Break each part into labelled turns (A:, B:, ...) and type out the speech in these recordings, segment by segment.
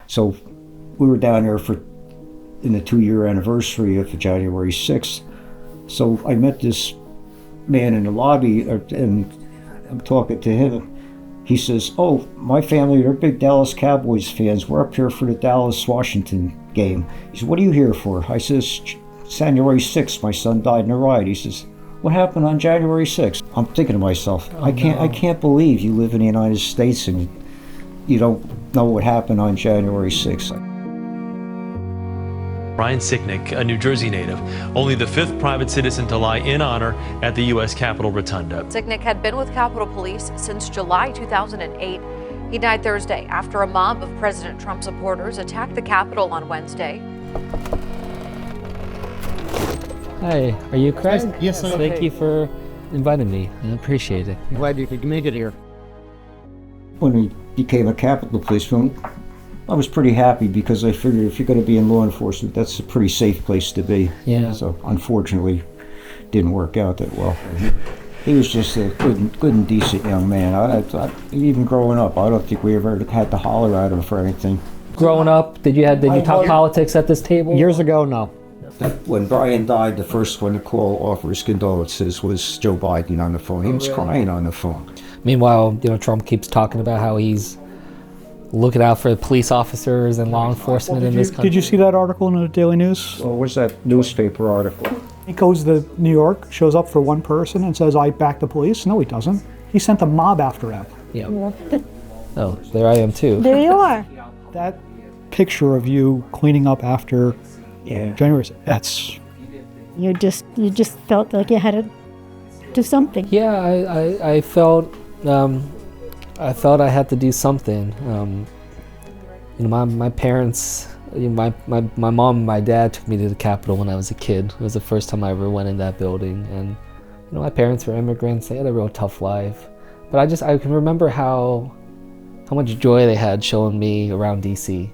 A: So we were down there in the 2-year anniversary of January 6th. So I met this man in the lobby, and I'm talking to him. He says, "Oh, my family, they're big Dallas Cowboys fans. We're up here for the Dallas-Washington game." He said, "What are you here for?" I says, "January 6th, my son died in a riot." He says, "What happened on January 6th? I'm thinking to myself, I can't believe you live in the United States and you don't know what happened on January 6th.
B: Brian Sicknick, a New Jersey native, only the 5th private citizen to lie in honor at the U.S. Capitol Rotunda.
C: Sicknick had been with Capitol Police since July 2008. He died Thursday after a mob of President Trump supporters attacked the Capitol on Wednesday.
D: Hi, are you Craig?
E: Yes, sir.
D: Thank you for inviting me. I appreciate it.
E: I'm glad you could make it here.
A: When he became a Capitol policeman, I was pretty happy because I figured if you're going to be in law enforcement, that's a pretty safe place to be.
D: Yeah.
A: So unfortunately, didn't work out that well. He was just a good and decent young man. I even growing up, I don't think we ever had to holler at him for anything.
D: Growing up, did you talk politics at this table?
E: Years ago, no.
A: When Brian died, the first one to call offer his condolences was Joe Biden on the phone. He was crying on the phone.
D: Meanwhile, Trump keeps talking about how he's looking out for police officers and law enforcement in this country.
F: Did you see that article in the Daily News?
A: Well, where's that newspaper article?
F: He goes to New York, shows up for one person and says, "I back the police." No, he doesn't. He sent a mob after him.
D: Yeah. Oh, there I am too.
G: There you are.
F: That picture of you cleaning up after January, that's...
G: You just felt like you had to do something.
D: Yeah, I felt I had to do something. My parents, my mom and my dad took me to the Capitol when I was a kid. It was the first time I ever went in that building, and my parents were immigrants. They had a real tough life, but I can remember how much joy they had showing me around DC.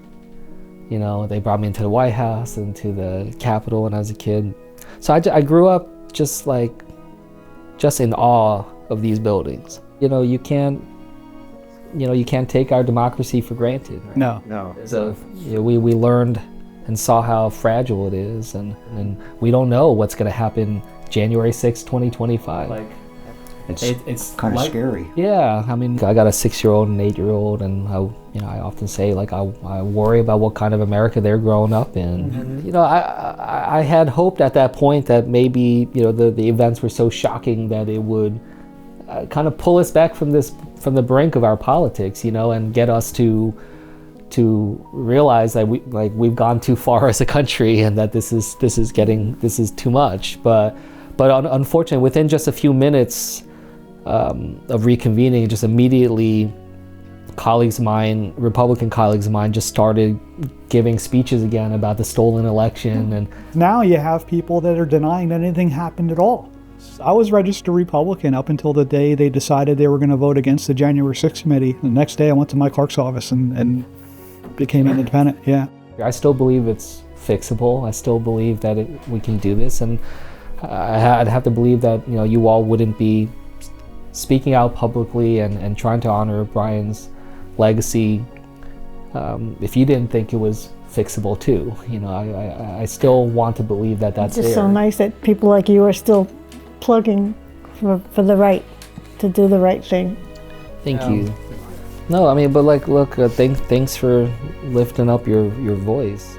D: They brought me into the White House and to the Capitol when I was a kid. So I grew up just in awe of these buildings. You can't take our democracy for granted. Right?
F: No.
D: So we learned and saw how fragile it is, and we don't know what's going to happen January 6, 2025.
A: It's kind of scary.
D: Yeah, I mean, I got a 6-year-old and 8-year-old, and I often say I worry about what kind of America they're growing up in. Mm-hmm. I had hoped at that point that maybe the events were so shocking that it would kind of pull us back from the brink of our politics, and get us to realize that we've gone too far as a country, and that this is too much. But unfortunately, within just a few minutes of reconvening, just immediately Republican colleagues of mine just started giving speeches again about the stolen election. And
F: now you have people that are denying that anything happened at all. I was registered Republican up until the day they decided they were going to vote against the January 6th committee. The next day I went to my clerk's office and became independent. Yeah.
D: I still believe it's fixable. I still believe that we can do this, and I'd have to believe that you all wouldn't be speaking out publicly and trying to honor Brian's legacy if you didn't think it was fixable too. I still want to believe that that's
G: It's just
D: there.
G: so nice that people like you are still plugging for the right, to do the right thing.
D: Thank you. No, I mean, but look, thanks for lifting up your voice.